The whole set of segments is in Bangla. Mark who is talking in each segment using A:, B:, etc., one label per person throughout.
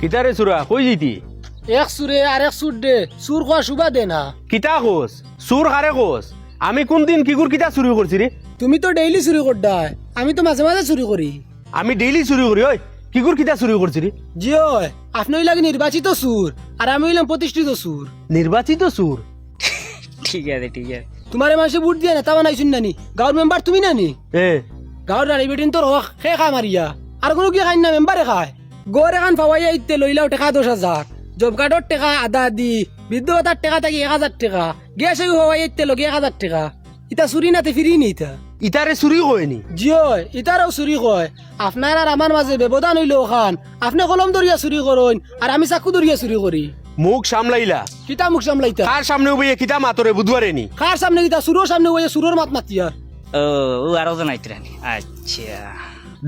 A: কিতারে সুরা কই জিতি
B: এক সুরে আর এক সুর দে সুর খোয়া শুভা দে না।
A: কিতা কোস সুর খারে কোস আমি কোন দিন কিগুর কিতা চুরি করছি রে
B: তুমি তো ডেইলি চুরি করডাই, আমি তো মাঝে মাঝে চুরি করি।
A: আমি ডেইলি চুরি করি ওই কিগুর কিতা চুরি করছি রে
B: জিও আপনি হইলাগে নির্বাচিত সুর আর আমি হইলাম প্রতিষ্ঠিত সুর।
A: নির্বাচিত সুর
C: ঠিক আছে ঠিক আছে।
B: তোমারে মানুষে বুট দিয়ে নেতা বানাইছুন নানি, গাঁর মেম্বার তুমি নানি?
A: এ
B: গাঁর রানী বেটিন তোর হক খে খা মারিয়া আর কোনো কি খাই না মেম্বারে খায়। গড় এখন ফাওয়াইয়া ইতে লইলাও টাকা 10,000, জব কার্ডর টাকা আধা দি, বৃদ্ধ ভাতার টাকা থাকি 1,000 টাকা, গ্যাস ফাওয়াইয়া ইতে লগে 1,000 টাকা। ইতা চুরি নাতে ফিরি নি ইতা।
A: ইতারে চুরি হয়নি
B: জিও ইতারও চুরি কয়। আপনার আর আমার মাঝে ব্যবধান হইলো খান, আপনি কলম ধরিয়া চুরি করুন আর আমি চাকু ধরিয়া চুরি করি।
A: মুখ সামলাইলা
B: কিতা মুখ সামলাইতা?
A: কার সামনে বইয়ে কিতা মাতরে বুধবারে নি
B: কার সামনে কিতা? সুরোর সামনে হইয়া সুরোর মাত মাতিয়ার।
C: ও আরো জন আইতরানি। আচ্ছা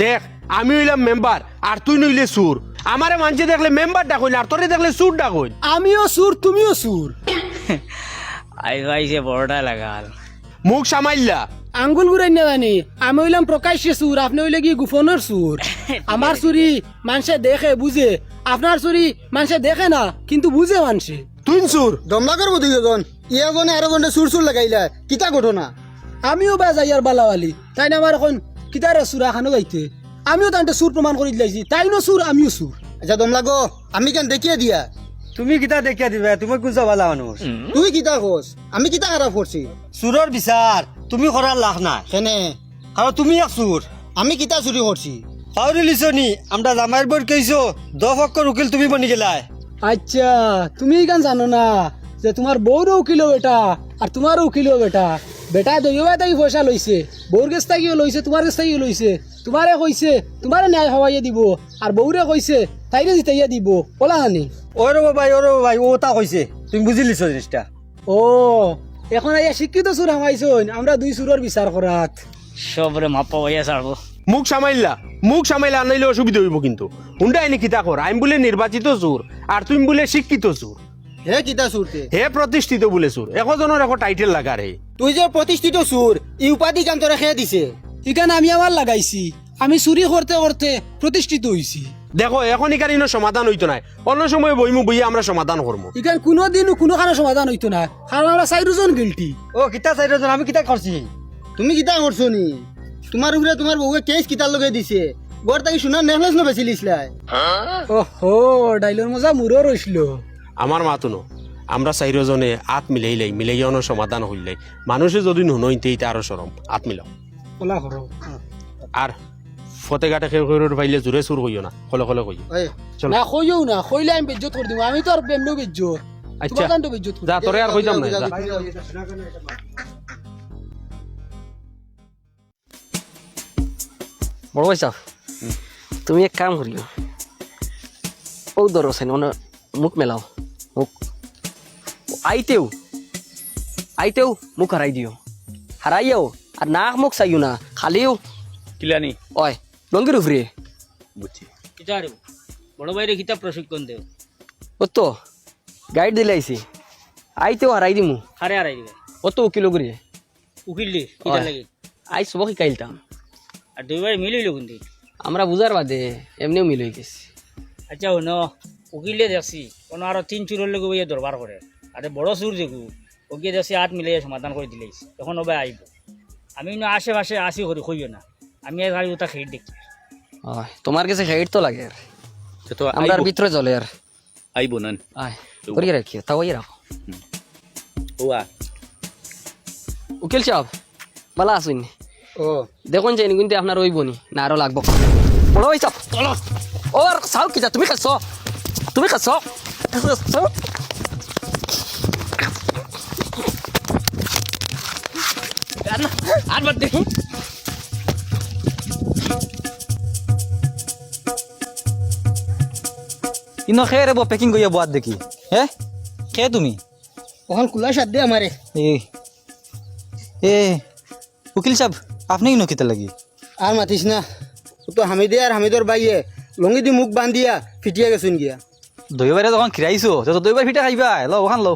A: দেখ আমি হইলাম মেম্বার আর তুই নইলে সুর। আমারে মানছে দেখলে মেম্বার ডাকইল আর তোরে দেখলে সুর ডাকইল।
B: আমিও সুর তুমিও সুর।
C: আই ভাই যে বড়টা লাগাল।
A: মুখ সামাইলা
B: আঙ্গুল ঘুরাই না জানি, আমি হইলাম প্রকাশ্যে সুর, আপনি হইলে কি গোপনের সুর। আমার চুরি মানুষে দেখে বুঝে, আপনার চুরি মানুষে দেখে না কিন্তু বুঝে মানুষে।
A: তুই সুর
D: দমলা করবো দুইজন ইয়ে জনে আরো জনে সুর সুর লাগাইলা কিতা ঘটনা?
B: আমিও বা যাই আর বালাওয়ালি, তাই না আমার এখন কিতারে সুরা খানো গাইতে। আমিও তান্তে সুর প্রমাণ করে দিলাইছি, তাইনো সুর আমিও সুর।
D: আচ্ছা দমলা গো আমি কেন দেখিয়ে দিয়া
E: তুমি কিতা দেখিয়া দিবা? তুমি কোনটা ভালা মানুষ?
D: তুই কিতা খোঁজ আমি কিতা খারাপ করছি?
E: চুরর বিচার তুমি করার লাভ নাই,
D: কেনে
E: কারণ তুমি এক চুর।
D: আমি কিতা চুরি করছি?
E: পাউরি লিছনি আমরা জামাইর বর কেইছো 10 পক্ষর উকিল তুমি বনি গেলাই।
B: আচ্ছা তুমি কেন জানো না যে তোমার বউরও উকিল বেটা আর তোমারও উকিল বেটা? বেটা দইবা তাই পয়সা লইছে, বউর কাছ থেকেও লইছে, তোমার কাছ থেকেও লইছে। তোমারে কইছে তোমারে ন্যায় হওয়াইয়া দিব আর বউরে কইছে তাইরে জিতাইয়া দিব। ওলা হানি
E: ওরে ভাই ও তা কইছে, তুমি বুঝি লিছো জিনিসটা।
B: ও এখন আইয়া শিক্ষিত সুর হামাইছন, আমরা দুই সুরের বিচার করাত।
C: সবরে মাপা হইয়া ছাড়বো।
A: মুখ সামাইলা আনাইলে অসুবিধা হইব কিন্তু। হুন্ডা এনে কিতা কর আমি বলে নির্বাচিত সুর আর তুমি বলে শিক্ষিত সুর।
D: হে কিতা সুরতে?
A: হে প্রতিষ্ঠিত বলে সুর, একজনের এখন টাইটেল লাগা রে।
D: তুই যে প্রতিষ্ঠিত সুর ই উপাধি কাম তোরা খেয়ে দিছে।
B: এখানে আমি আমার লাগাইছি, আমি চুরি করতে করতে প্রতিষ্ঠিত হইছি।
A: দেখো এখন এখানে সমাধান হইতো না, অন্য সময় বইমু বইয়ে আমরা সমাধান করবো।
B: এখানে কোনোদিনও কোনো কারণে সমাধান হইতো না, কারণ আমরা চাইরোজন গিলটি।
E: ও কিতা চাইরজন আমি কিতা করছি?
D: তুমি কিতা করছো নি? তোমার উপরে তোমার বউকে কেস কিতা লগে দিছে, গড় তাকে সোনার নেকলেস ন বেশি লিসলাই।
B: ওহো ডাইলর মজা মুরো রইছিল।
A: আমার মাতুনো আমরা চাইরজনে আত মিলাইয়া সমাধান হইলাই। মানুষে যদি নুনইতে আরো সরম আত মিলাও।
B: ওলা করো
A: আর ফতেঘাটে পাইলে জোরে সুর কইও না, খলে খলে কইও।
D: ওই
A: চলো
B: না কইও না, কইলে আমি বেজ্জত করে দিব। আমি তো আর বেমনো বেজ্জত,
A: আচ্ছা
B: তোমার কান্ড বেজ্জত করি।
A: যা তোরে আর কইতাম না যা।
F: বড় ভাই সাহ, তুমি এক কাম করিও, ও ধরো সেন মুখ মেলাও, মুখ আইতেও মুখ হারাই দিও, হারাইও আর নাক মুখ চাইও না, খালিও
C: কিলানি
F: ওই লঙ্গির উপরে
A: বুঝছি
C: কিতারে বড় ভাইরে কিতা প্রশিক্ষণ দেও।
F: ও তো গাইড দিলাইছি, আইতেও হারাই দিমু।
C: হারে হারাই দিবে
F: ও তো উকিল করিয়ে
C: উকিল দি কিতা লাগে
F: আই সব শিকাইলতাম।
C: আর দুই ভাই মিলিল কিন্তু।
F: আমরা বুঝার বাদে এমনিও মিল হয়ে গেছি।
C: আচ্ছা হইন উকিলে দেখছি কোনো আরো 3 চুরের লোক বইয়া দরবার করে, আর বড় চুর দেখু ওকে দেখছি হাত মিলাইয়া সমাধান করে দিলেইছি। তখন ওবাই আইব, আমি আশেপাশে আসি করি কইও না, আমি আর গাড়ি ওটা খেয়ে দেখি।
F: ওই তোমার কাছে হেড তো লাগে আর আমরা আর ভিতরে চলে আর
G: আইব না
F: আয় করিয়ে রাখিও, তাও রাখো।
G: ওয়া
F: উকিল সাহেব ভালো আসুন,
D: ও
F: দেখুন চাইনি কিন্তু আপনার ওই বনি না আরো লাগবো। বড় ভাই সাহেব চলো ও আর চাও কিটা তুমি খাচ্ছ আর বাদ দেখি
H: ইনো খেয়ে রে পেকিং করিয়া বাদ দেখি। হ্যাঁ খেয়ে তুমি
D: ওখান কুলা সাত দে আমারে।
H: এ এ উকিল সাহেব আপনি ইনো খেতে লাগি?
D: আর মাতিস না, ও তো হামিদে আর হামিদর বাইয়ে লঙ্গি দি মুখ বান্ধিয়া ফিটিয়া গেছুন গিয়া।
H: দইবারে যখন খিরাইছো তো দইবার ফিটা খাইবা, ল ওখান লো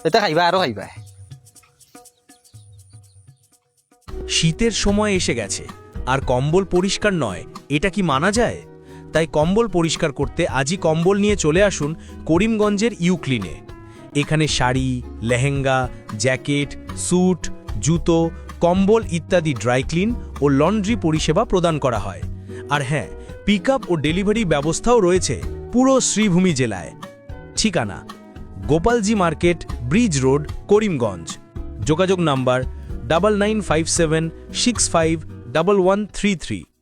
H: এটা খাইবা আরো খাইবা।
I: শীতের সময় এসে গেছে আর কম্বল পরিষ্কার নয়, এটা কি মানা যায়? তাই কম্বল পরিষ্কার করতে আজই কম্বল নিয়ে চলে আসুন করিমগঞ্জের ইউক্লিনে। এখানে শাড়ি, লেহেঙ্গা, জ্যাকেট, স্যুট, জুতো, কম্বল ইত্যাদি ড্রাই ক্লিন ও লন্ড্রি পরিষেবা প্রদান করা হয়। আর হ্যাঁ, পিকআপ ও ডেলিভারি ব্যবস্থাও রয়েছে পুরো শ্রীভূমি জেলায়। ঠিকানা: Gopalji market, bridge road, Karimganj. যোগাযোগ নাম্বার 9957651133।